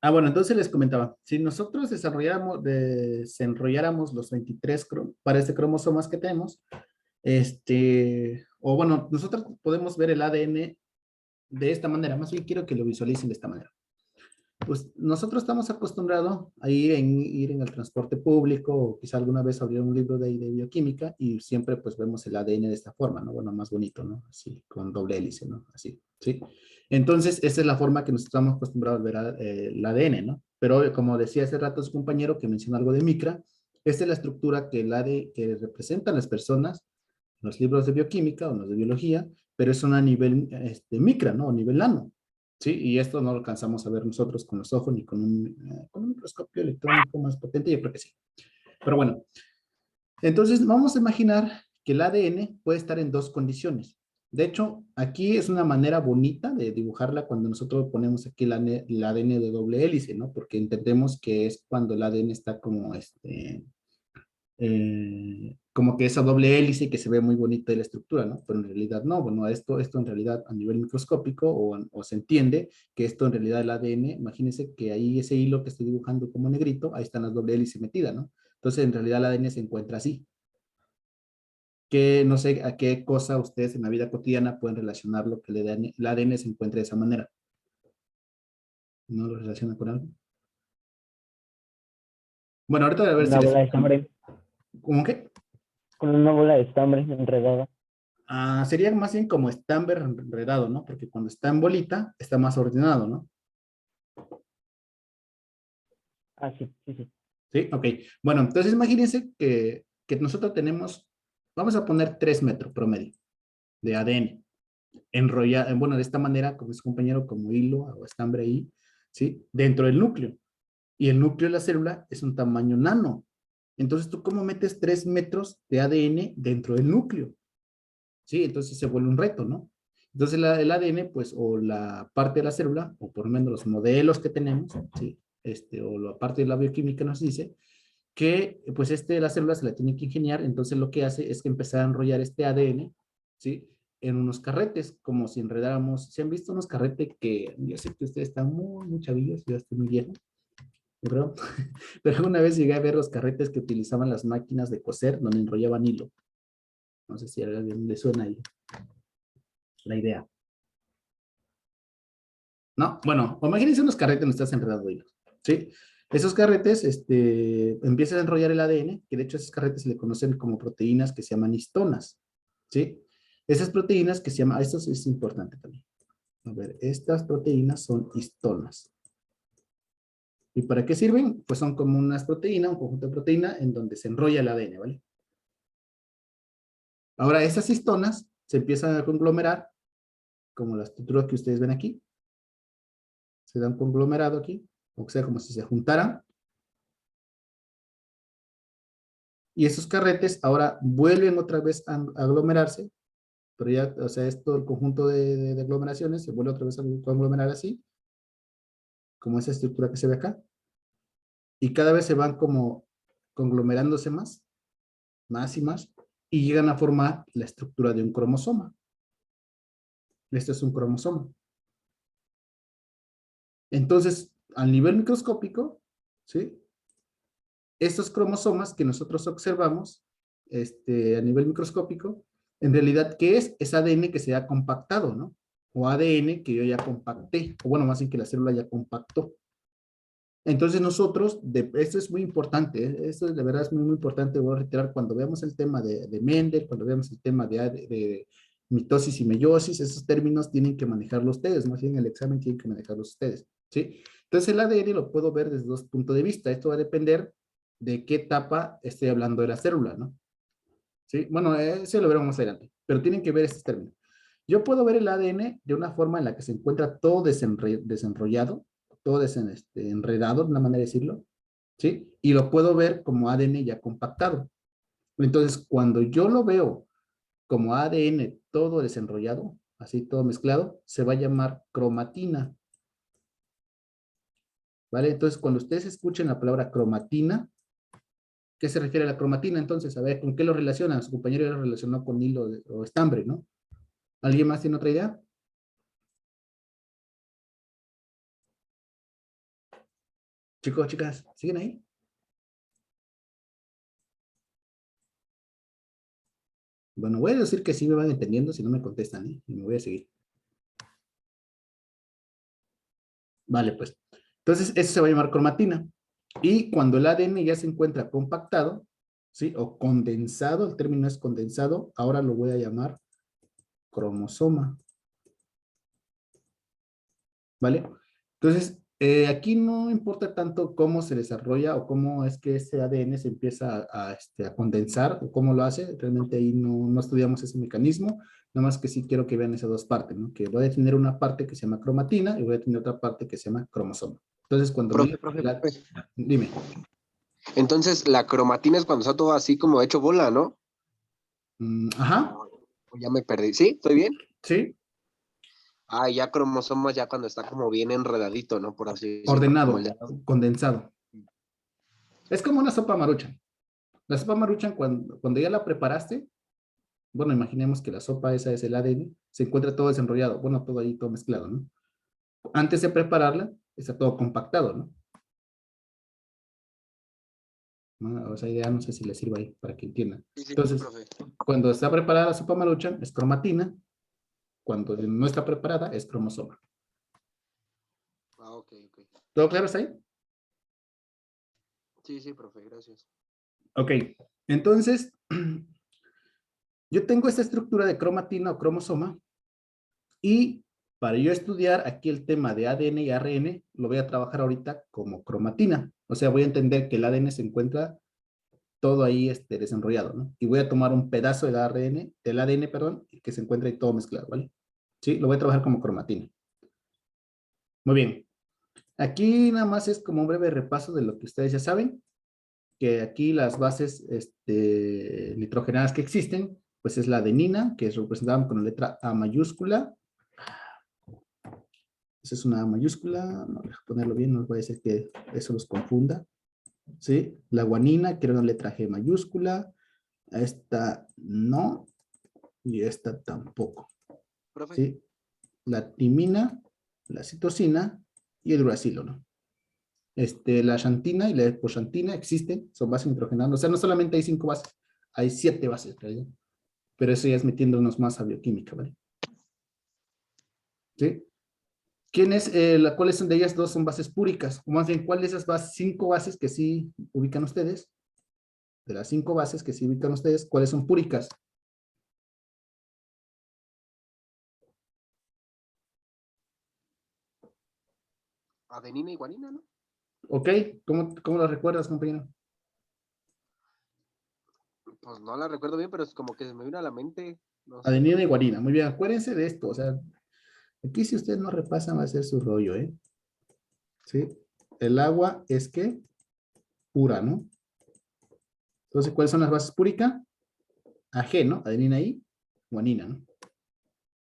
Bueno, entonces les comentaba, si nosotros desenrolláramos los 23 pares de cromosomas que tenemos, o bueno, nosotros podemos ver el ADN de esta manera, más bien quiero que lo visualicen de esta manera. Pues nosotros estamos acostumbrados a ir en el transporte público o quizá alguna vez abrir un libro de bioquímica y siempre pues vemos el ADN de esta forma, ¿no? Bueno, más bonito, ¿no? Así, con doble hélice, ¿no? Así, ¿sí? Entonces, esa es la forma que nos estamos acostumbrados a ver el ADN, ¿no? Pero como decía hace rato su compañero que mencionó algo de micra, esta es la estructura que, que representan las personas en los libros de bioquímica o en los de biología, pero es a nivel micra, ¿no? A nivel nano. ¿Sí? Y esto no lo alcanzamos a ver nosotros con los ojos ni con un microscopio electrónico más potente, yo creo que sí. Pero bueno, entonces vamos a imaginar que el ADN puede estar en dos condiciones. De hecho, aquí es una manera bonita de dibujarla cuando nosotros ponemos aquí el ADN de doble hélice, ¿no? Porque entendemos que es cuando el ADN está como que esa doble hélice que se ve muy bonita de la estructura, ¿no? Pero en realidad no, bueno, esto en realidad a nivel microscópico o se entiende que esto en realidad el ADN, imagínense que ahí ese hilo que estoy dibujando como negrito, ahí está la doble hélice metida, ¿no? Entonces en realidad el ADN se encuentra así. Que no sé a qué cosa ustedes en la vida cotidiana pueden relacionarlo que el ADN se encuentre de esa manera. ¿No lo relacionan con algo? Bueno, ahorita voy a ver si Una les... bola de estambre, ¿Cómo que? con una bola de estambre enredada. Sería más bien como estambre enredado, ¿no? Porque cuando está en bolita, está más ordenado, ¿no? Ah, sí, sí, sí. Sí, ok. Bueno, entonces imagínense que nosotros tenemos, vamos a poner 3 metros promedio de ADN, enrollado, bueno, de esta manera, como es compañero, como hilo o estambre ahí, ¿sí? Dentro del núcleo. Y el núcleo de la célula es un tamaño nano. Entonces, ¿tú cómo metes 3 metros de ADN dentro del núcleo? ¿Sí? Entonces se vuelve un reto, ¿no? Entonces el ADN, pues, o la parte de la célula, o por lo menos los modelos que tenemos, ¿sí? O la parte de la bioquímica nos dice que, pues, la célula se la tiene que ingeniar, entonces lo que hace es que empezar a enrollar este ADN, ¿sí? En unos carretes, como si enredáramos, ¿se han visto unos carretes que, yo sé que ustedes están muy, muy chavillos, yo estoy muy viejo, ¿verdad? Pero alguna vez llegué a ver los carretes que utilizaban las máquinas de coser, donde enrollaban hilo. No sé si a alguien le suena ahí la idea. ¿No? Bueno, imagínense unos carretes donde estás enredando hilos, ¿sí? Esos carretes, empiezan a enrollar el ADN, que de hecho a esos carretes se le conocen como proteínas que se llaman histonas, ¿sí? Esas proteínas que se llaman, esto es importante también. A ver, estas proteínas son histonas. ¿Y para qué sirven? Pues son como unas proteínas, un conjunto de proteínas en donde se enrolla el ADN, ¿vale? Ahora, esas histonas se empiezan a conglomerar, como la estructura que ustedes ven aquí, se da un conglomerado aquí, o sea, como si se juntaran. Y esos carretes ahora vuelven otra vez a aglomerarse, pero ya, o sea, esto, el conjunto de aglomeraciones se vuelve otra vez a conglomerar así, como esa estructura que se ve acá, y cada vez se van como conglomerándose más, más y más, y llegan a formar la estructura de un cromosoma. Este es un cromosoma. Entonces, al nivel microscópico, ¿sí? Estos cromosomas que nosotros observamos a nivel microscópico, en realidad, ¿qué es? Es ADN que se ha compactado, ¿no? O ADN que yo ya compacté, o bueno, más bien que la célula ya compactó. Entonces nosotros, esto es muy importante, esto de verdad es muy, muy importante, voy a reiterar, cuando veamos el tema de Mendel, cuando veamos el tema de mitosis y meiosis, esos términos tienen que manejarlos ustedes, más bien en el examen tienen que manejarlos ustedes, ¿sí? Entonces el ADN lo puedo ver desde dos puntos de vista, esto va a depender de qué etapa estoy hablando de la célula, ¿no? ¿Sí? Bueno, eso lo veremos más adelante, pero tienen que ver estos términos. Yo puedo ver el ADN de una forma en la que se encuentra todo desenrollado, todo enredado, de una manera de decirlo, ¿sí? Y lo puedo ver como ADN ya compactado. Entonces, cuando yo lo veo como ADN todo desenrollado, así todo mezclado, se va a llamar cromatina, ¿vale? Entonces, cuando ustedes escuchen la palabra cromatina, ¿qué se refiere a la cromatina? Entonces, a ver, ¿con qué lo relacionan? Su compañero ya lo relacionó con hilo o estambre, ¿no? ¿Alguien más tiene otra idea? Chicos, chicas, ¿siguen ahí? Bueno, voy a decir que sí me van entendiendo si no me contestan, ¿eh? Y me voy a seguir. Vale, pues. Entonces, eso se va a llamar cromatina. Y cuando el ADN ya se encuentra compactado, ¿sí? O condensado, el término es condensado, ahora lo voy a llamar cromosoma. ¿Vale? Entonces, aquí no importa tanto cómo se desarrolla o cómo es que ese ADN se empieza a condensar o cómo lo hace. Realmente ahí no estudiamos ese mecanismo, nada más que sí quiero que vean esas dos partes, ¿no? Que voy a tener una parte que se llama cromatina y voy a tener otra parte que se llama cromosoma. Entonces, cuando me... Profe. Dime. Entonces, la cromatina es cuando está todo así como hecho bola, ¿no? Ajá, O ya me perdí. ¿Sí? ¿Estoy bien? sí. Ah, ya cromosomas ya cuando está como bien enredadito, ¿no? Por así decirlo. Como Ordenado, el de... condensado. Es como una sopa maruchan. La sopa maruchan, cuando ya la preparaste, bueno, imaginemos que la sopa esa es el ADN, se encuentra todo desenrollado, bueno, todo ahí, todo mezclado, ¿no? Antes de prepararla, está todo compactado, ¿no? O sea, ya no sé si le sirve ahí para que entiendan. Sí, Entonces, profe. cuando está preparada la sopa maruchan, es cromatina, cuando no está preparada, es cromosoma. Ah, ok. ¿Todo claro hasta ahí? Sí, profe, gracias. Ok, entonces, yo tengo esta estructura de cromatina o cromosoma, y para yo estudiar aquí el tema de ADN y ARN, lo voy a trabajar ahorita como cromatina. O sea, voy a entender que el ADN se encuentra todo ahí desenrollado, ¿no? Y voy a tomar un pedazo del ADN, perdón, que se encuentra ahí todo mezclado, ¿vale? Sí, lo voy a trabajar como cromatina. Muy bien. Aquí nada más es como un breve repaso de lo que ustedes ya saben, que aquí las bases nitrogenadas que existen, pues es la adenina, que es representada con la letra A mayúscula. Esa es una A mayúscula, no, deja ponerlo bien, no puede ser que eso los confunda. ¿Sí? La guanina, que era una letra G mayúscula. Esta no, y esta tampoco. Profe. ¿Sí? La timina, la citosina y el uracilo, ¿no? La xantina y la epoxantina existen, son bases nitrogenadas. O sea, no solamente hay 5 bases, hay 7 bases, ¿verdad? Pero eso ya es metiéndonos más a bioquímica, ¿vale? ¿Sí? ¿Cuáles son de ellas? Dos son bases púricas, o más bien, ¿cuál de esas 5 bases que sí ubican ustedes? De las 5 bases que sí ubican ustedes, ¿cuáles son púricas? Adenina y guanina, ¿no? ¿Ok? ¿Cómo lo recuerdas, compañero? Pues no la recuerdo bien, pero es como que se me vino a la mente. No sé, Adenina y profe. guanina. Muy bien, acuérdense de esto. O sea, aquí si ustedes no repasan va a ser su rollo, ¿eh? ¿Sí? El agua es que pura, ¿no? Entonces, ¿cuáles son las bases púricas? AG, ¿no? Adenina y guanina, ¿no?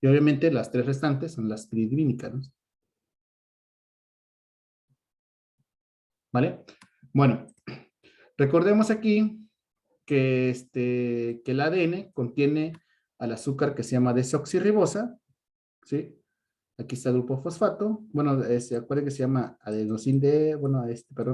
Y obviamente las 3 restantes son las piridínicas, ¿no? ¿Vale? Bueno, recordemos aquí que el ADN contiene al azúcar que se llama desoxirribosa, ¿sí? Aquí está el grupo fosfato. Bueno, se acuerda que se llama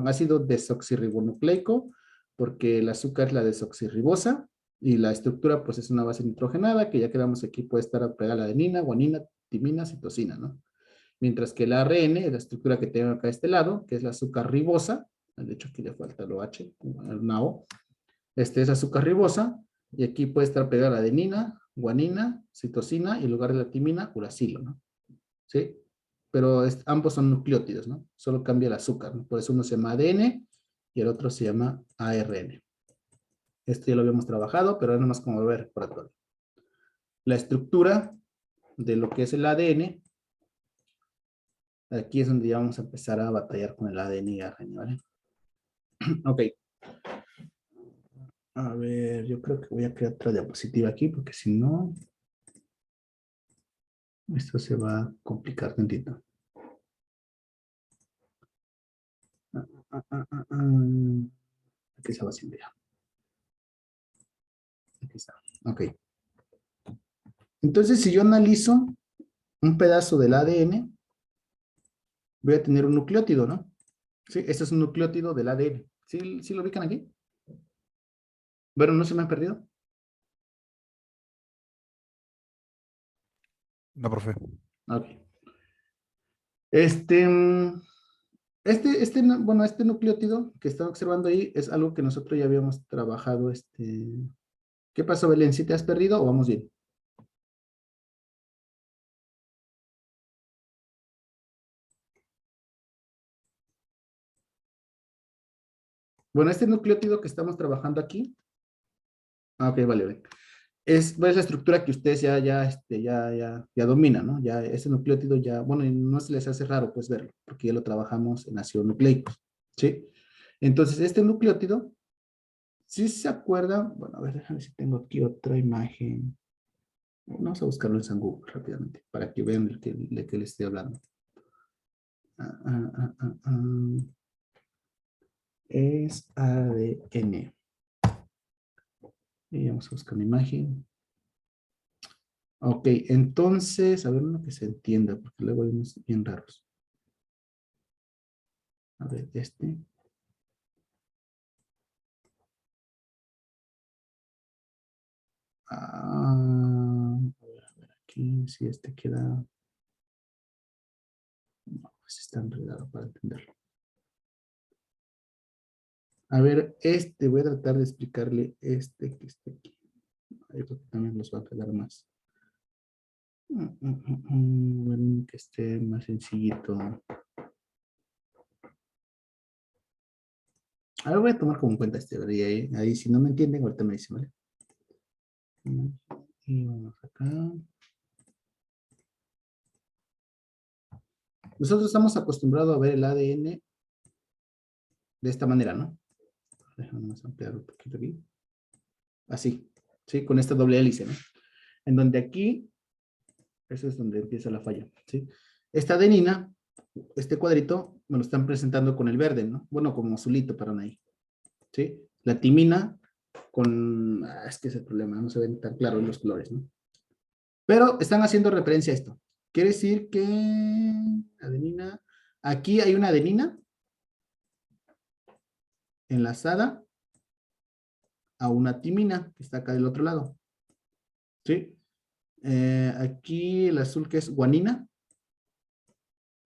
ácido desoxirribonucleico, porque el azúcar es la desoxirribosa y la estructura pues es una base nitrogenada, que ya quedamos aquí puede estar pegada a la adenina, guanina, timina, citosina, ¿no? Mientras que el ARN, la estructura que tengo acá a este lado, que es la azúcar ribosa, de hecho aquí le falta lo H, una O, este es azúcar ribosa, y aquí puede estar pegada la adenina, guanina, citosina, y en lugar de la timina, uracilo, ¿no? ¿Sí? Pero ambos son nucleótidos, ¿no? Solo cambia el azúcar, ¿no? Por eso uno se llama ADN y el otro se llama ARN. Esto ya lo habíamos trabajado, pero es nomás como ver recordatorio. La estructura de lo que es el ADN, aquí es donde ya vamos a empezar a batallar con el ADN y ARN, ¿vale? Ok. A ver, yo creo que voy a crear otra diapositiva aquí, porque si no, esto se va a complicar tantito. Aquí se va sin ver. Aquí está. Ok. Entonces, si yo analizo un pedazo del ADN, voy a tener un nucleótido, ¿no? Sí, este es un nucleótido del ADN. ¿Sí lo ubican aquí? Bueno, ¿no se me han perdido? No, profe. Ok. Bueno, este nucleótido que está observando ahí es algo que nosotros ya habíamos trabajado. ¿Qué pasó, Belén? ¿Sí te has perdido o vamos bien? Bueno, este nucleótido que estamos trabajando aquí. Ok, vale. Es pues, la estructura que ustedes ya dominan, ¿no? Ya ese nucleótido ya, bueno, y no se les hace raro pues verlo, porque ya lo trabajamos en ácidos nucleicos, ¿sí? Entonces, este nucleótido, si se acuerdan, bueno, a ver, déjame ver si tengo aquí otra imagen. Vamos a buscarlo en San Google rápidamente, para que vean el que les estoy hablando. Es ADN. Y vamos a buscar una imagen. Ok, entonces, a ver uno que se entienda, porque luego hay unos bien raros. A ver, a ver aquí, si este queda. No, pues está enredado para entenderlo. A ver, voy a tratar de explicarle que está aquí. Yo creo que también los va a quedar más. Que esté más sencillito. A ver, voy a tomar como en cuenta ¿verdad? Y ahí si no me entienden, ahorita me dicen, ¿vale? Y vamos acá. Nosotros estamos acostumbrados a ver el ADN de esta manera, ¿no? Déjame ampliar un poquito aquí. Así, ¿sí? Con esta doble hélice, ¿no? En donde aquí, eso es donde empieza la falla, ¿sí? Esta adenina, este cuadrito, me lo están presentando con el verde, ¿no? Bueno, como azulito, perdón, ahí, ¿sí? La timina con... es que es el problema, no se ven tan claros los colores, ¿no? Pero están haciendo referencia a esto. Quiere decir que... Adenina... Aquí hay una adenina enlazada a una timina, que está acá del otro lado. ¿Sí? Aquí el azul que es guanina,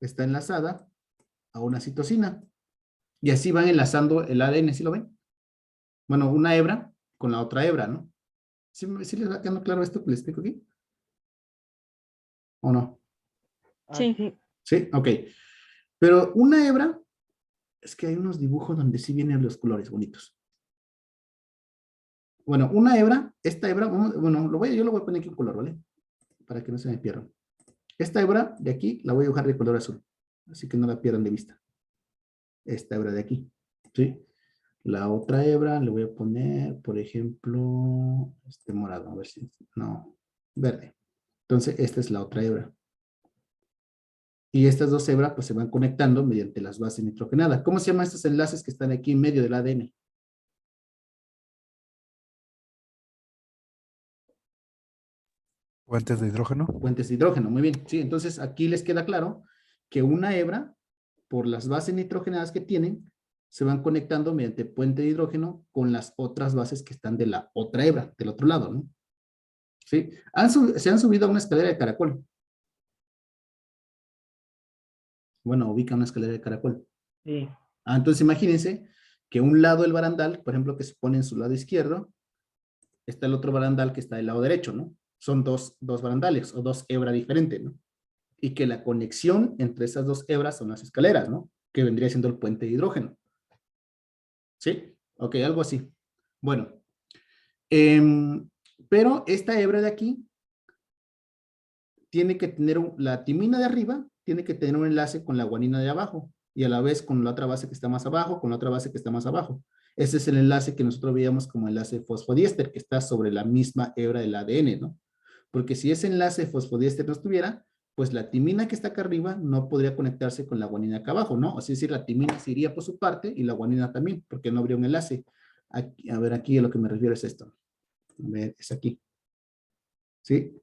está enlazada a una citosina. Y así van enlazando el ADN, ¿sí lo ven? Bueno, una hebra con la otra hebra, ¿no? ¿Sí les va quedando claro esto que les explico aquí? ¿O no? Sí. Sí. Sí, ok. Pero una hebra, es que hay unos dibujos donde sí vienen los colores bonitos. Bueno, una hebra, esta hebra, bueno, yo lo voy a poner aquí en color, ¿vale? Para que no se me pierdan. Esta hebra de aquí la voy a dibujar de color azul, así que no la pierdan de vista. Esta hebra de aquí, ¿sí? La otra hebra le voy a poner, por ejemplo, morado, a ver si, no, verde. Entonces, esta es la otra hebra. Y estas dos hebras pues se van conectando mediante las bases nitrogenadas. ¿Cómo se llaman estos enlaces que están aquí en medio del ADN? Puentes de hidrógeno. Puentes de hidrógeno, muy bien. Sí, entonces aquí les queda claro que una hebra, por las bases nitrogenadas que tienen, se van conectando mediante puente de hidrógeno con las otras bases que están de la otra hebra, del otro lado, ¿no? ¿Sí? Se han subido a una escalera de caracol. Bueno, ubica una escalera de caracol. Sí. Entonces imagínense que un lado del barandal, por ejemplo, que se pone en su lado izquierdo, está el otro barandal que está del lado derecho, ¿no? Son dos barandales o dos hebras diferentes, ¿no? Y que la conexión entre esas dos hebras son las escaleras, ¿no? Que vendría siendo el puente de hidrógeno. ¿Sí? Ok, algo así. Bueno, pero esta hebra de aquí tiene que tener, la timina de arriba tiene que tener un enlace con la guanina de abajo y a la vez con la otra base que está más abajo, con la otra base que está más abajo. Ese es el enlace que nosotros veíamos como enlace fosfodiéster, que está sobre la misma hebra del ADN, ¿no? Porque si ese enlace fosfodiéster no estuviera, pues la timina que está acá arriba no podría conectarse con la guanina acá abajo, ¿no? Es decir, la timina se iría por su parte y la guanina también, porque no habría un enlace. Aquí, a ver, aquí a lo que me refiero es esto. A ver, es aquí. ¿Sí?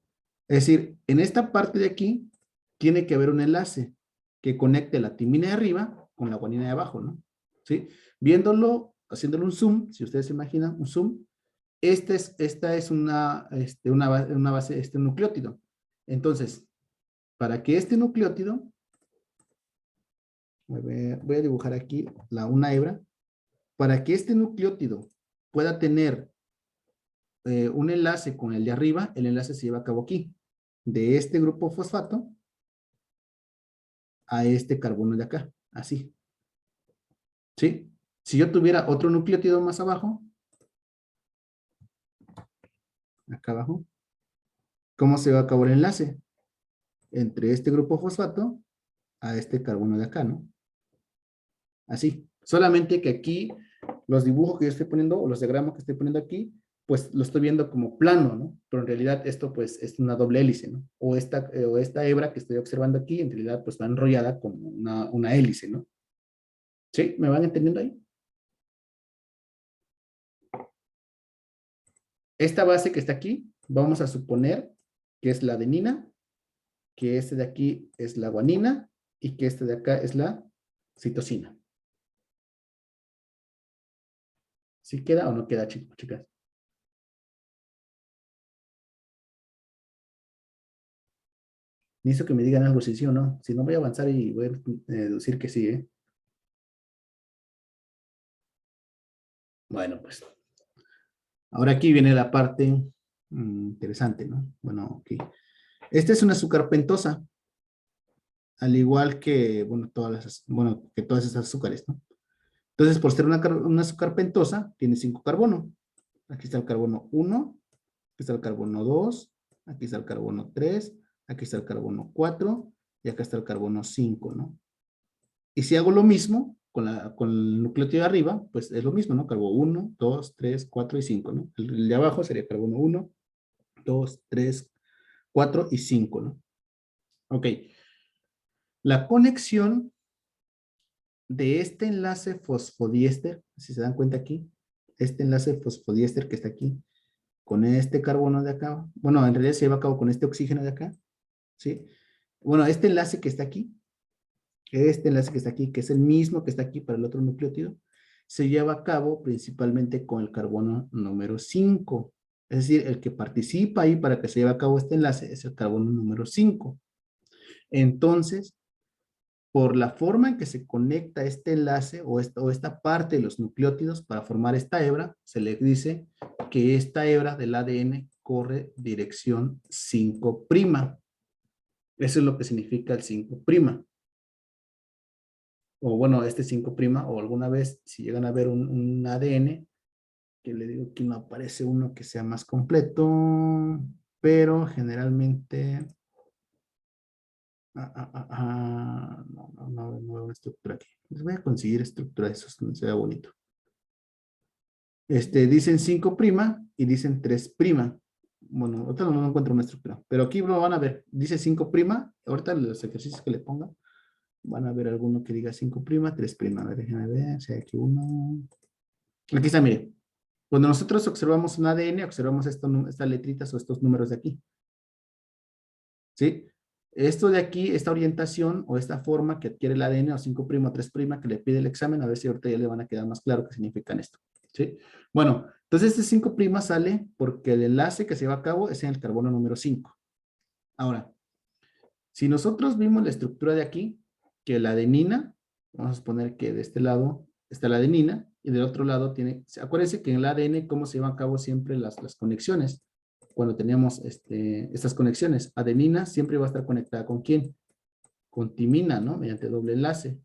Es decir, en esta parte de aquí tiene que haber un enlace que conecte la timina de arriba con la guanina de abajo, ¿no? ¿Sí? Viéndolo, haciéndole un zoom, si ustedes se imaginan, un zoom, esta es una base, un nucleótido. Entonces, para que este nucleótido, voy a dibujar aquí una hebra, para que este nucleótido pueda tener un enlace con el de arriba, el enlace se lleva a cabo aquí, de este grupo fosfato a este carbono de acá, así. ¿Sí? Si yo tuviera otro nucleótido más abajo, acá abajo, ¿cómo se va a cabo el enlace? Entre este grupo fosfato a este carbono de acá, ¿no? Así. Solamente que aquí, los dibujos que yo estoy poniendo, o los diagramas que estoy poniendo aquí, pues lo estoy viendo como plano, ¿no? Pero en realidad esto, pues, es una doble hélice, ¿no? O esta hebra que estoy observando aquí, en realidad, pues, está enrollada como una hélice, ¿no? ¿Sí? ¿Me van entendiendo ahí? Esta base que está aquí, vamos a suponer que es la adenina, que este de aquí es la guanina, y que este de acá es la citosina. ¿Sí queda o no queda, chicas? Necesito que me digan algo si sí o no. Si no, voy a avanzar y voy a deducir que sí, ¿eh? Bueno, pues. Ahora aquí viene la parte interesante, ¿no? Bueno, ok. Esta es una azúcar pentosa. Al igual que, bueno, que todas esas azúcares, ¿no? Entonces, por ser una azúcar pentosa, tiene 5 carbonos. Aquí está el carbono 1, aquí está el carbono 2, aquí está el carbono 3, aquí está el carbono 4 y acá está el carbono 5, ¿no? Y si hago lo mismo con el nucleótido de arriba, pues es lo mismo, ¿no? Carbono 1, 2, 3, 4 y 5, ¿no? El de abajo sería carbono 1, 2, 3, 4 y 5, ¿no? Ok. La conexión de este enlace fosfodiéster, si se dan cuenta aquí, este enlace fosfodiéster que está aquí, con este carbono de acá, bueno, en realidad se lleva a cabo con este oxígeno de acá, ¿sí? Bueno, este enlace que está aquí, que es el mismo que está aquí para el otro nucleótido, se lleva a cabo principalmente con el carbono número 5. Es decir, el que participa ahí para que se lleve a cabo este enlace es el carbono número 5. Entonces, por la forma en que se conecta este enlace o esta parte de los nucleótidos para formar esta hebra, se le dice que esta hebra del ADN corre dirección 5'. Eso es lo que significa el 5'. O bueno, este 5', o alguna vez, si llegan a ver un ADN, que le digo que no aparece uno que sea más completo, pero generalmente... no veo una estructura aquí. Les voy a conseguir estructura de esos donde se vea bonito. Dicen 5' y dicen 3'. Bueno, ahorita no encuentro una estructura, pero aquí lo van a ver. Dice 5', ahorita los ejercicios que le ponga, van a ver alguno que diga 5', 3'. A ver, déjenme ver, si hay aquí uno. Aquí está, mire. Cuando nosotros observamos un ADN, observamos estas letritas o estos números de aquí. ¿Sí? Esto de aquí, esta orientación o esta forma que adquiere el ADN o 5', 3', que le pide el examen, a ver si ahorita ya le van a quedar más claro qué significan esto. ¿Sí? Bueno, entonces este 5' sale porque el enlace que se lleva a cabo es en el carbono número 5. Ahora, si nosotros vimos la estructura de aquí, que la adenina, vamos a suponer que de este lado está la adenina y del otro lado tiene, acuérdense que en el ADN cómo se llevan a cabo siempre las conexiones. Cuando teníamos estas conexiones, adenina siempre va a estar conectada ¿con quién? Con timina, ¿no? Mediante doble enlace.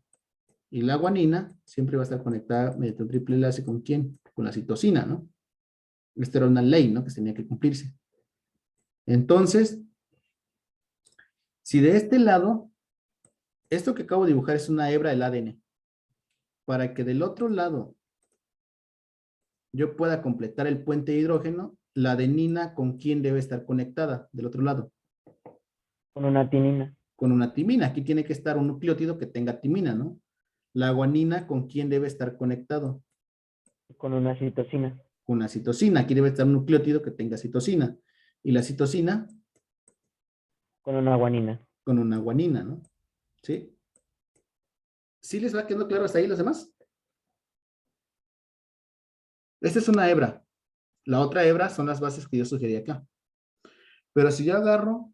Y la guanina siempre va a estar conectada mediante un triple enlace ¿con quién? Con la citosina, ¿no? Esta era una ley, ¿no? Que tenía que cumplirse. Entonces, si de este lado, esto que acabo de dibujar es una hebra del ADN, para que del otro lado yo pueda completar el puente de hidrógeno, la adenina ¿con quién debe estar conectada del otro lado? Con una timina. Con una timina. Aquí tiene que estar un nucleótido que tenga timina, ¿no? La guanina ¿con quién debe estar conectado? Con una citosina. Con una citosina. Aquí debe estar un nucleótido que tenga citosina. Y la citosina Con una guanina. con una guanina, ¿no? ¿Sí? ¿Sí les va quedando claro hasta ahí los demás? Esta es una hebra. La otra hebra son las bases que yo sugerí acá. Pero si yo agarro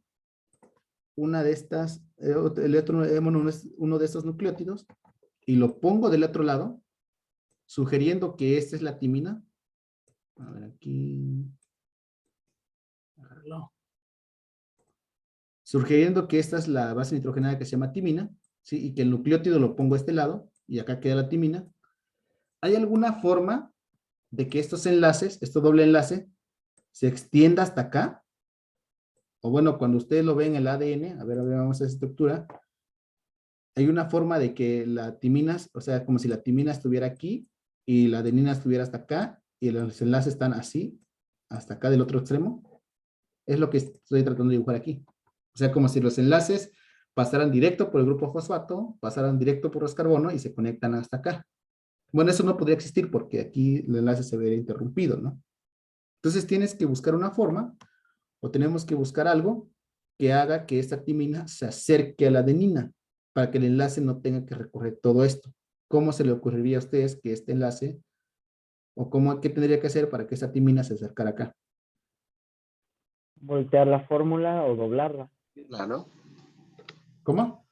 una de estas, uno de estos nucleótidos y lo pongo del otro lado, sugiriendo que esta es la timina. A ver, aquí. Agárralo. Sugiriendo que esta es la base nitrogenada que se llama timina, ¿sí? Y que el nucleótido lo pongo a este lado y acá queda la timina. ¿Hay alguna forma de que estos enlaces, este doble enlace, se extienda hasta acá? O bueno, cuando ustedes lo ven en el ADN, a ver, vamos a esa estructura, hay una forma de que la timina, o sea, como si la timina estuviera aquí y la adenina estuviera hasta acá y los enlaces están así, hasta acá del otro extremo. Es lo que estoy tratando de dibujar aquí. O sea, como si los enlaces pasaran directo por el grupo fosfato, pasaran directo por los carbonos y se conectan hasta acá. Bueno, eso no podría existir porque aquí el enlace se vería interrumpido, ¿no? Entonces tienes que buscar una forma o tenemos que buscar algo que haga que esta timina se acerque a la adenina para que el enlace no tenga que recorrer todo esto. ¿Cómo se le ocurriría a ustedes que este enlace o qué tendría que hacer para que esta timina se acercara acá? Voltear la fórmula o doblarla. ¿No? ¿Cómo?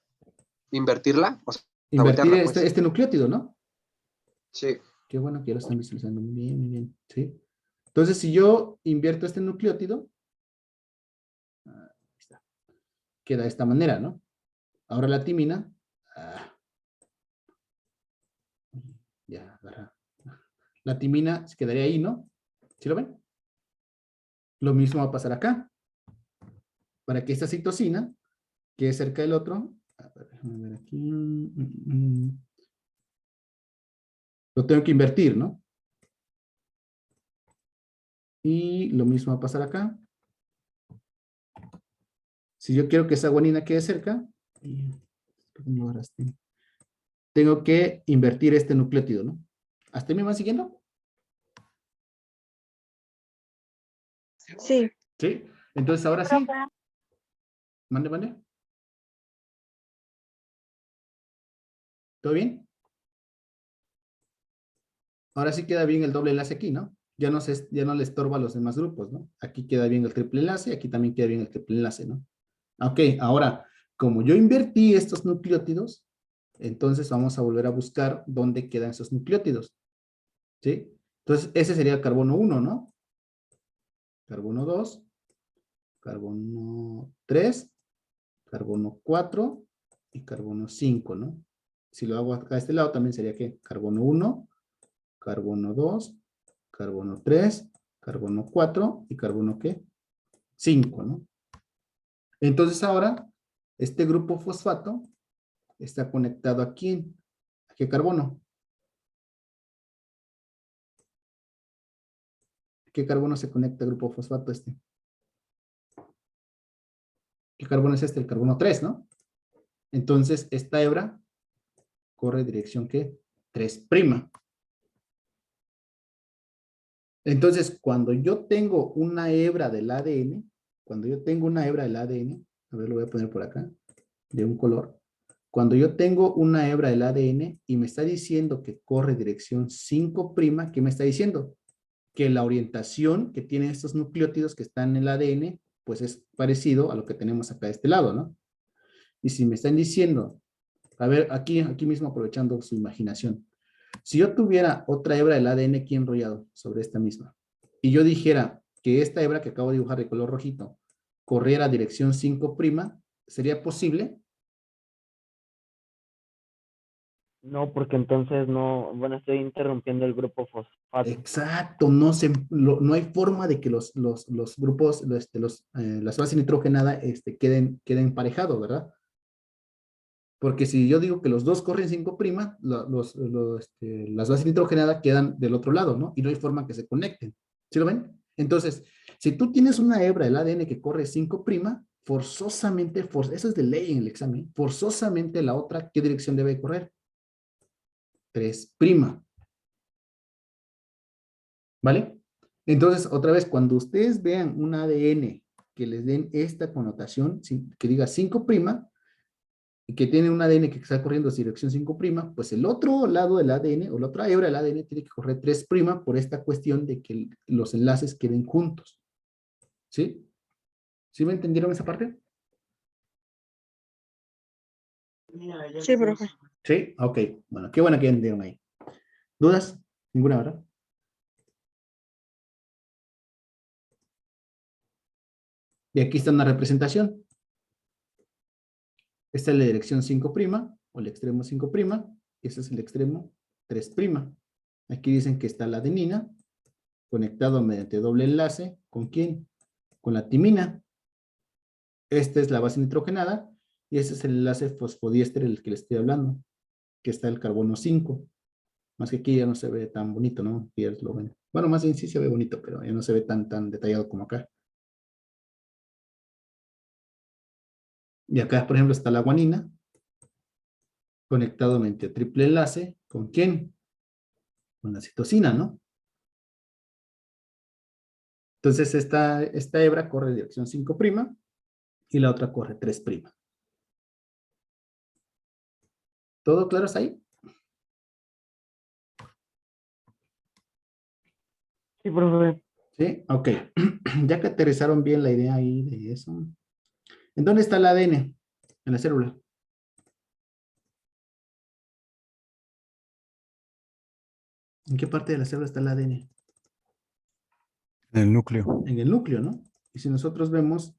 ¿Invertirla? O sea, Invertir voltearla, pues. este nucleótido, ¿no? Sí. Qué bueno que ya lo están visualizando. Muy bien, muy bien. ¿Sí? Entonces, si yo invierto este nucleótido, ahí está, queda de esta manera, ¿no? Ahora la timina, ya, agarra. La timina se quedaría ahí, ¿no? ¿Sí lo ven? Lo mismo va a pasar acá. Para que esta citosina quede cerca del otro, a ver, déjame ver aquí. Lo tengo que invertir, ¿no? Y lo mismo va a pasar acá. Si yo quiero que esa guanina quede cerca, tengo que invertir este nucleótido, ¿no? ¿Hasta ahí me van siguiendo? Sí. ¿Sí? Entonces ahora sí. Mande, mande. ¿Todo bien? Ahora sí queda bien el doble enlace aquí, ¿no? Ya no le estorba a los demás grupos, ¿no? Aquí queda bien el triple enlace, aquí también queda bien el triple enlace, ¿no? Ok, ahora, como yo invertí estos nucleótidos, entonces vamos a volver a buscar dónde quedan esos nucleótidos, ¿sí? Entonces, ese sería el carbono 1, ¿no? Carbono 2, carbono 3, carbono 4 y carbono 5, ¿no? Si lo hago acá a este lado, también sería ¿qué? Carbono 1, carbono 2, carbono 3, carbono 4 y carbono ¿qué? 5, ¿no? Entonces ahora, este grupo fosfato está conectado aquí. ¿A qué carbono? ¿A qué carbono se conecta el grupo fosfato este? ¿Qué carbono es este? El carbono 3, ¿no? Entonces, esta hebra corre dirección ¿qué? 3'. Entonces, cuando yo tengo una hebra del ADN, cuando yo tengo una hebra del ADN, a ver, lo voy a poner por acá, de un color. Cuando yo tengo una hebra del ADN y me está diciendo que corre dirección 5', ¿qué me está diciendo? Que la orientación que tienen estos nucleótidos que están en el ADN, pues es parecido a lo que tenemos acá de este lado, ¿no? Y si me están diciendo, a ver, aquí mismo aprovechando su imaginación, si yo tuviera otra hebra del ADN aquí enrollado sobre esta misma, y yo dijera que esta hebra que acabo de dibujar de color rojito corriera dirección 5', ¿sería posible? No, porque entonces no, bueno, estoy interrumpiendo el grupo fosfato. Exacto, no hay forma de que los grupos, las bases nitrogenadas queden emparejados, ¿verdad? Porque si yo digo que los dos corren 5', las bases nitrogenadas quedan del otro lado, ¿no? Y no hay forma que se conecten. ¿Sí lo ven? Entonces, si tú tienes una hebra del ADN que corre 5', forzosamente, eso es de ley en el examen, forzosamente la otra, ¿qué dirección debe correr? 3'. ¿Vale? Entonces, otra vez, cuando ustedes vean un ADN que les den esta connotación, que diga 5', que tiene un ADN que está corriendo hacia dirección 5', pues el otro lado del ADN, o la otra hebra del ADN, tiene que correr 3' por esta cuestión de que los enlaces queden juntos. ¿Sí? ¿Sí me entendieron esa parte? Sí, profe. Sí, ok. Bueno, qué bueno que entendieron ahí. ¿Dudas? Ninguna, ¿verdad? Y aquí está una representación. Esta es la dirección 5', o el extremo 5', y este es el extremo 3'. Aquí dicen que está la adenina, conectado mediante doble enlace, ¿con quién? Con la timina. Esta es la base nitrogenada, y este es el enlace fosfodiéster del que les estoy hablando, que está el carbono 5. Más que aquí ya no se ve tan bonito, ¿no? Aquí es lo ven. Bueno, más bien sí se ve bonito, pero ya no se ve tan detallado como acá. Y acá, por ejemplo, está la guanina, conectado mediante triple enlace, ¿con quién? Con la citosina, ¿no? Entonces, esta hebra corre en dirección 5' y la otra corre 3'. ¿Todo claro hasta ahí? Sí, profe. Sí, ok. Ya que aterrizaron bien la idea ahí de eso. ¿En dónde está el ADN? En la célula. ¿En qué parte de la célula está el ADN? En el núcleo. En el núcleo, ¿no? Y si nosotros vemos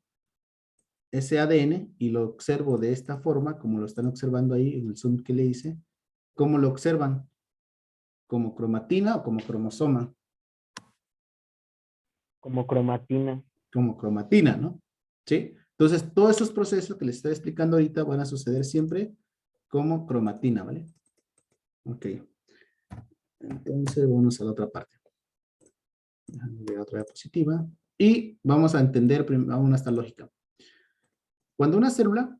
ese ADN y lo observo de esta forma, como lo están observando ahí en el zoom que le hice, ¿cómo lo observan? ¿Como cromatina o como cromosoma? Como cromatina. Como cromatina, ¿no? ¿Sí? Entonces, todos esos procesos que les estoy explicando ahorita van a suceder siempre como cromatina, ¿vale? Ok. Entonces, vamos a la otra parte. Déjame ver otra diapositiva. Y vamos a entender aún esta lógica. Cuando una célula,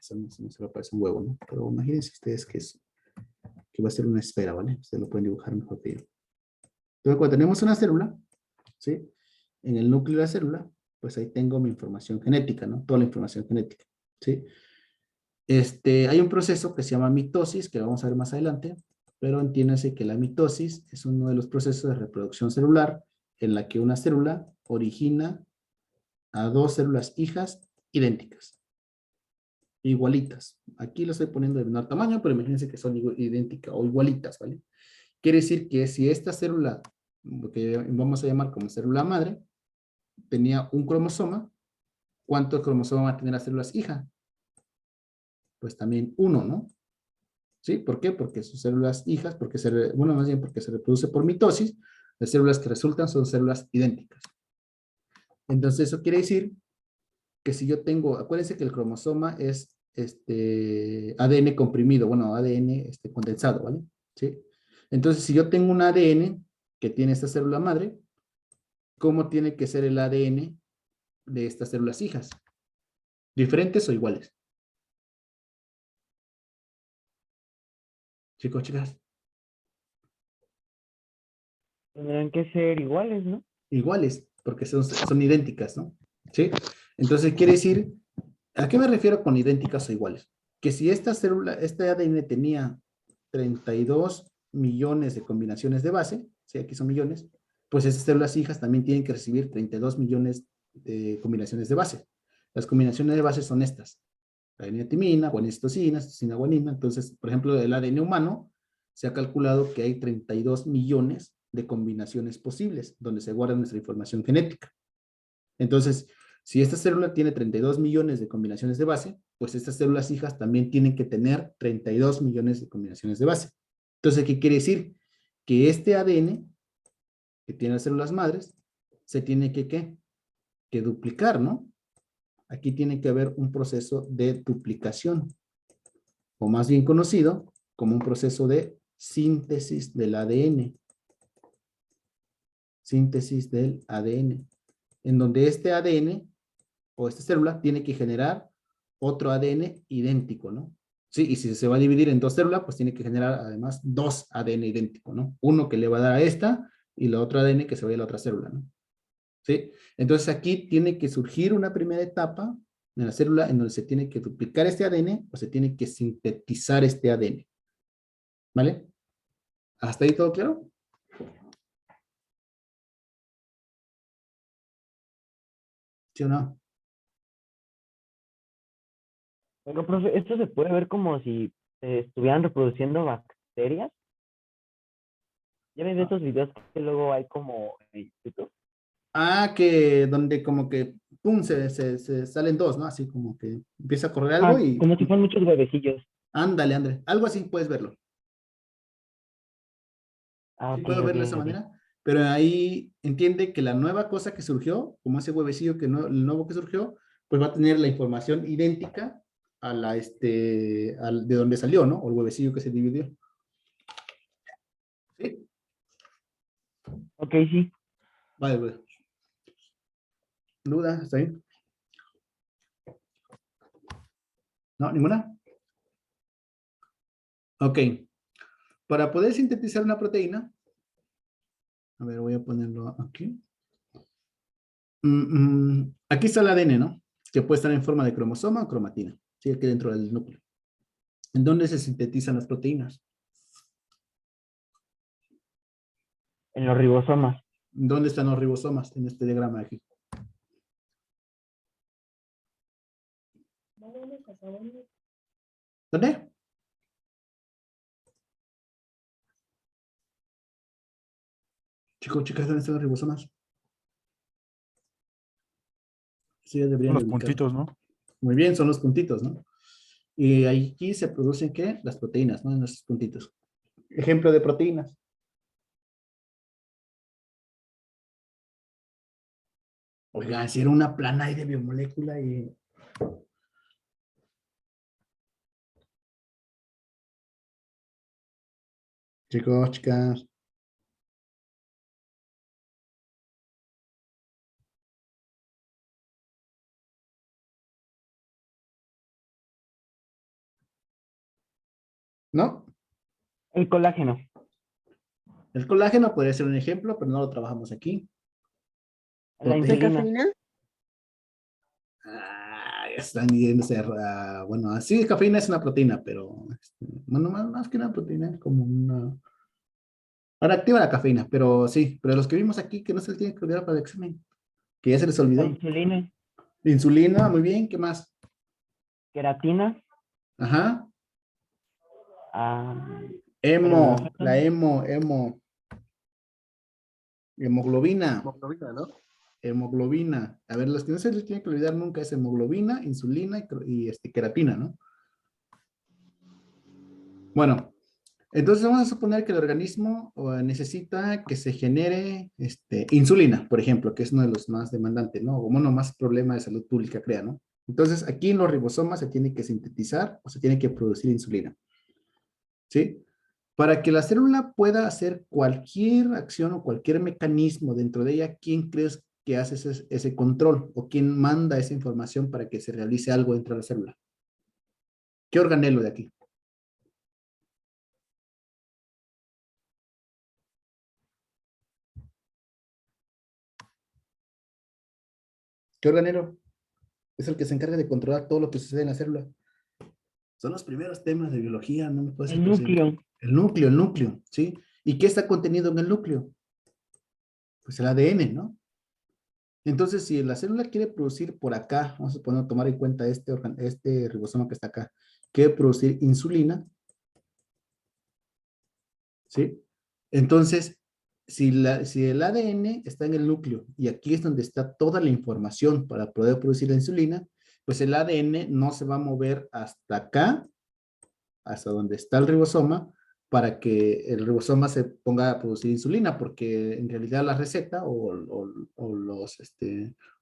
eso no se lo parece un huevo, ¿no? Pero imagínense ustedes que va a ser una esfera, ¿vale? Ustedes lo pueden dibujar mejor que yo. Entonces, cuando tenemos una célula, ¿sí? En el núcleo de la célula, pues ahí tengo mi información genética, ¿no? Toda la información genética, ¿sí? Hay un proceso que se llama mitosis, que lo vamos a ver más adelante, pero entiéndase que la mitosis es uno de los procesos de reproducción celular en la que una célula origina a dos células hijas idénticas, igualitas. Aquí lo estoy poniendo de menor tamaño, pero imagínense que son idénticas o igualitas, ¿vale? Quiere decir que si esta célula, que vamos a llamar como célula madre, tenía un cromosoma, ¿cuántos cromosomas va a tener las células hija? Pues también uno, ¿no? ¿Sí? ¿Por qué? Porque sus células hijas, bueno, más bien porque se reproduce por mitosis, las células que resultan son células idénticas. Entonces, eso quiere decir que si yo tengo, acuérdense que el cromosoma es ADN comprimido, bueno, ADN condensado, ¿vale? ¿Sí? Entonces, si yo tengo un ADN que tiene esta célula madre, ¿cómo tiene que ser el ADN de estas células hijas? ¿Diferentes o iguales? Chicos, chicas. Tendrán que ser iguales, ¿no? Iguales, porque son idénticas, ¿no? ¿Sí? Entonces, quiere decir, ¿a qué me refiero con idénticas o iguales? Que si esta célula, este ADN tenía 32 millones de combinaciones de base, ¿sí? Aquí son millones, pues esas células hijas también tienen que recibir 32 millones de combinaciones de base. Las combinaciones de base son estas: adenina timina, guanina citosina, citosina guanina. Entonces, por ejemplo, del ADN humano, se ha calculado que hay 32 millones de combinaciones posibles donde se guarda nuestra información genética. Entonces, si esta célula tiene 32 millones de combinaciones de base, pues estas células hijas también tienen que tener 32 millones de combinaciones de base. Entonces, ¿qué quiere decir? Que este ADN que tiene las células madres se tiene que duplicar, ¿no? Aquí tiene que haber un proceso de duplicación, o más bien conocido como un proceso de síntesis del ADN. Síntesis del ADN, en donde este ADN o esta célula tiene que generar otro ADN idéntico, ¿no? Sí, y si se va a dividir en dos células, pues tiene que generar además dos ADN idénticos, ¿no? Uno que le va a dar a esta y la otra ADN que se vaya a la otra célula, ¿no? ¿Sí? Entonces aquí tiene que surgir una primera etapa en la célula en donde se tiene que duplicar este ADN o se tiene que sintetizar este ADN. ¿Vale? ¿Hasta ahí todo claro? ¿Sí o no? Oiga, profe, esto se puede ver como si estuvieran reproduciendo bacterias. ¿Ya ves esos videos que luego hay como en YouTube? Ah, que donde como que, pum, se salen dos, ¿no? Así como que empieza a correr algo y Como si fueran muchos huevecillos. ándale, ándale. Algo así puedes verlo. Sí Ok, puedo ok, verlo de esa ok. manera, pero ahí entiende que la nueva cosa que surgió, como ese huevecillo que no, el nuevo que surgió, pues va a tener la información idéntica a la, de donde salió, ¿no? O el huevecillo que se dividió. ¿Sí? Ok, sí. Vale, pues. ¿Duda? ¿Está bien? ¿No? ¿Ninguna? Ok. Para poder sintetizar una proteína, a ver, voy a ponerlo aquí. Aquí está el ADN, ¿no? Que puede estar en forma de cromosoma o cromatina. Sí, aquí dentro del núcleo. ¿En dónde se sintetizan las proteínas? En los ribosomas. ¿Dónde están los ribosomas en este diagrama de aquí? ¿Dónde? Chicos, chicas, ¿dónde están los ribosomas? Sí, ya Son deberían los de ubicar. puntitos, ¿no? Muy bien, son los puntitos, ¿no? Y aquí se producen, ¿qué? Las proteínas, ¿no? En esos puntitos. Ejemplo de proteínas. Oigan, si era una plana ahí de biomolécula y... Chicos, chicas. ¿No? El colágeno. El colágeno podría ser un ejemplo, pero no lo trabajamos aquí. La ¿De Proteína. insulina. cafeína? Ah, ya están yéndose bueno, así cafeína es una proteína, pero bueno, más que una proteína, es como una... Ahora activa la cafeína, pero sí, pero los que vimos aquí que no se les tiene que olvidar para el examen, que ya se les La olvidó. insulina. Insulina, muy bien, ¿qué más? Queratina. Ajá. ah, La Termógeno. hemoglobina, Hemoglobina, ¿no? hemoglobina. A ver, los que no se les tiene que olvidar nunca es hemoglobina, insulina y queratina, ¿no? Bueno, entonces vamos a suponer que el organismo necesita que se genere insulina, por ejemplo, que es uno de los más demandantes, ¿no? O uno más problema de salud pública crea, ¿no? Entonces, aquí en los ribosomas se tiene que sintetizar o se tiene que producir insulina, ¿sí? Para que la célula pueda hacer cualquier acción o cualquier mecanismo dentro de ella, ¿quién crees que hace ese control o quién manda esa información para que se realice algo dentro de la célula? ¿Qué organelo de aquí? ¿Qué organelo? Es el que se encarga de controlar todo lo que sucede en la célula. Son los primeros temas de biología, no me puedes El hacer posible. núcleo. El núcleo, ¿sí? ¿Y qué está contenido en el núcleo? Pues el ADN, ¿no? Entonces, si la célula quiere producir por acá, vamos a tomar en cuenta este ribosoma que está acá, quiere producir insulina, ¿sí? Entonces, si el ADN está en el núcleo y aquí es donde está toda la información para poder producir la insulina, pues el ADN no se va a mover hasta acá, hasta donde está el ribosoma, para que el ribosoma se ponga a producir insulina, porque en realidad la receta o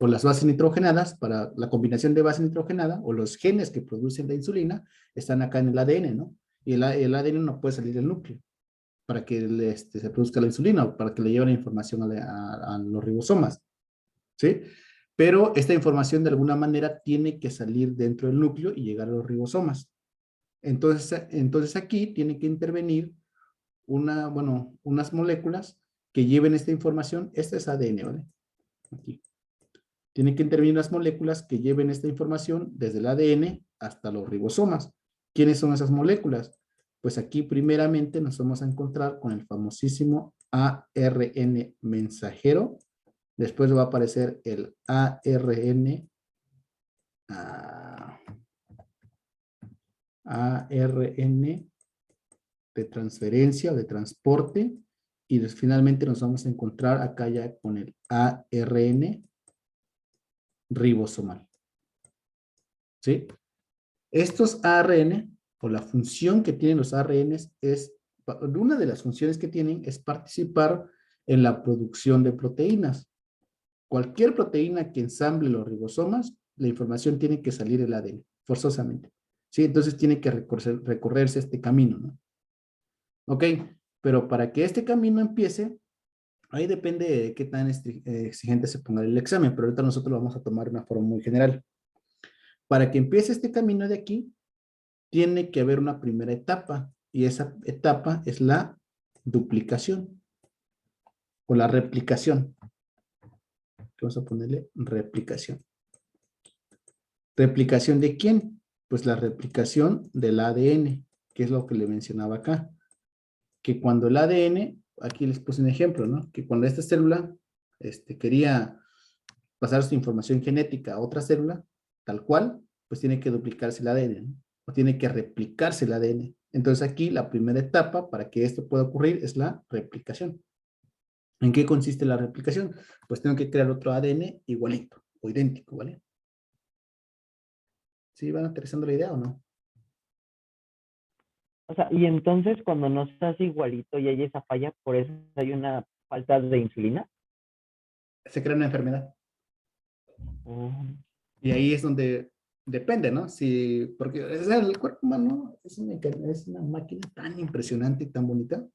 las bases nitrogenadas, para la combinación de base nitrogenada, o los genes que producen la insulina, están acá en el ADN, ¿no? Y el ADN no puede salir del núcleo para que se produzca la insulina, o para que le lleve la información a los ribosomas, ¿sí? Pero esta información de alguna manera tiene que salir dentro del núcleo y llegar a los ribosomas. Entonces aquí tiene que intervenir unas moléculas que lleven esta información. Este es ADN, ¿vale? Aquí. Tienen que intervenir las moléculas que lleven esta información desde el ADN hasta los ribosomas. ¿Quiénes son esas moléculas? Pues aquí primeramente nos vamos a encontrar con el famosísimo ARN mensajero. Después va a aparecer el ARN de transferencia o de transporte. Y finalmente nos vamos a encontrar acá ya con el ARN ribosomal. ¿Sí? Estos ARN, o la función que tienen los ARNs, una de las funciones que tienen es participar en la producción de proteínas. Cualquier proteína que ensamble los ribosomas, la información tiene que salir del ADN, forzosamente. ¿Sí? Entonces tiene que recorrerse este camino, ¿no? Ok, pero para que este camino empiece, ahí depende de qué tan exigente se ponga el examen, pero ahorita nosotros lo vamos a tomar de una forma muy general. Para que empiece este camino de aquí, tiene que haber una primera etapa, y esa etapa es la duplicación, o la replicación. Vamos a ponerle replicación. ¿Replicación de quién? Pues la replicación del ADN, que es lo que le mencionaba acá. Que cuando el ADN, aquí les puse un ejemplo, ¿no? Que cuando esta célula quería pasar su información genética a otra célula, tal cual, pues tiene que duplicarse el ADN, ¿no? O tiene que replicarse el ADN. Entonces aquí la primera etapa para que esto pueda ocurrir es la replicación. ¿En qué consiste la replicación? Pues tengo que crear otro ADN igualito o idéntico, ¿vale? ¿Sí van aterrizando la idea o no? O sea, y entonces cuando no se hace igualito y hay esa falla, por eso hay una falta de insulina. Se crea una enfermedad. Y ahí es donde depende, ¿no? Porque el cuerpo humano es una máquina tan impresionante y tan bonita,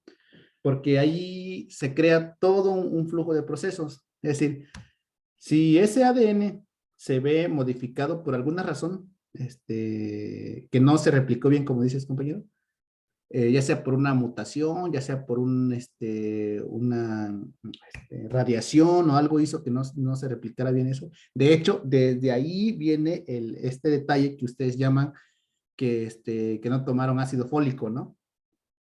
porque ahí se crea todo un flujo de procesos. Es decir, si ese ADN se ve modificado por alguna razón, que no se replicó bien, como dices, compañero, ya sea por una mutación, ya sea por una radiación o algo hizo que no se replicara bien eso. De hecho, desde ahí viene este detalle que ustedes llaman que no tomaron ácido fólico, ¿no?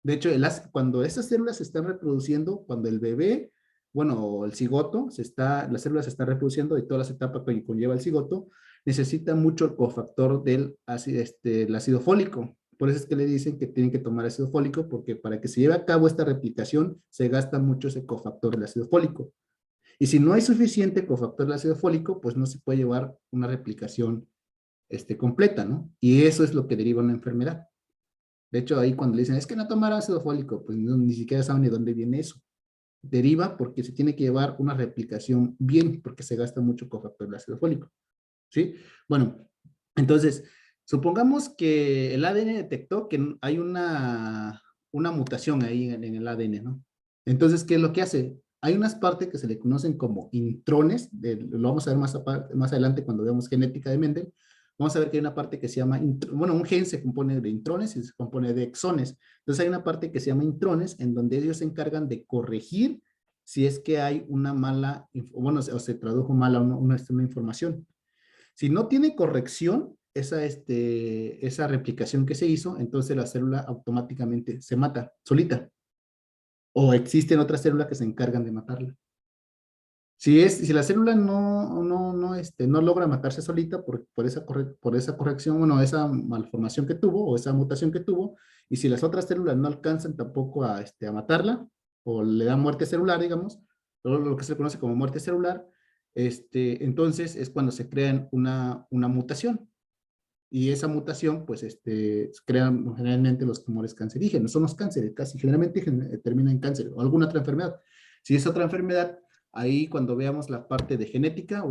De hecho, cuando esas células se están reproduciendo, cuando el bebé, bueno, el cigoto, las células se están reproduciendo y todas las etapas que conlleva el cigoto, necesita mucho el cofactor del el ácido fólico. Por eso es que le dicen que tienen que tomar ácido fólico, porque para que se lleve a cabo esta replicación, se gasta mucho ese cofactor del ácido fólico. Y si no hay suficiente cofactor del ácido fólico, pues no se puede llevar una replicación completa, ¿no? Y eso es lo que deriva una enfermedad. De hecho, ahí cuando le dicen, es que no tomar ácido fólico, pues ni siquiera saben de dónde viene eso. Deriva porque se tiene que llevar una replicación bien, porque se gasta mucho cofactor del ácido fólico. ¿Sí? Bueno, entonces, supongamos que el ADN detectó que hay una mutación ahí en el ADN, ¿no? Entonces, ¿qué es lo que hace? Hay unas partes que se le conocen como intrones, lo vamos a ver más adelante cuando veamos genética de Mendel. Vamos a ver que hay una parte que se llama, un gen se compone de intrones y se compone de exones. Entonces hay una parte que se llama intrones, en donde ellos se encargan de corregir si es que hay una mala, o se tradujo mal una información. Si no tiene corrección esa replicación que se hizo, entonces la célula automáticamente se mata solita. O existen otras células que se encargan de matarla. Si la célula no logra matarse solita por esa corrección, bueno, esa malformación que tuvo o esa mutación que tuvo, y si las otras células no alcanzan tampoco a matarla, o le dan muerte celular, digamos, lo que se conoce como muerte celular, entonces es cuando se crea una mutación. Y esa mutación, pues, crean generalmente los tumores cancerígenos. Son los cánceres, casi generalmente terminan en cáncer o alguna otra enfermedad. Si es otra enfermedad, ahí cuando veamos la parte de genética,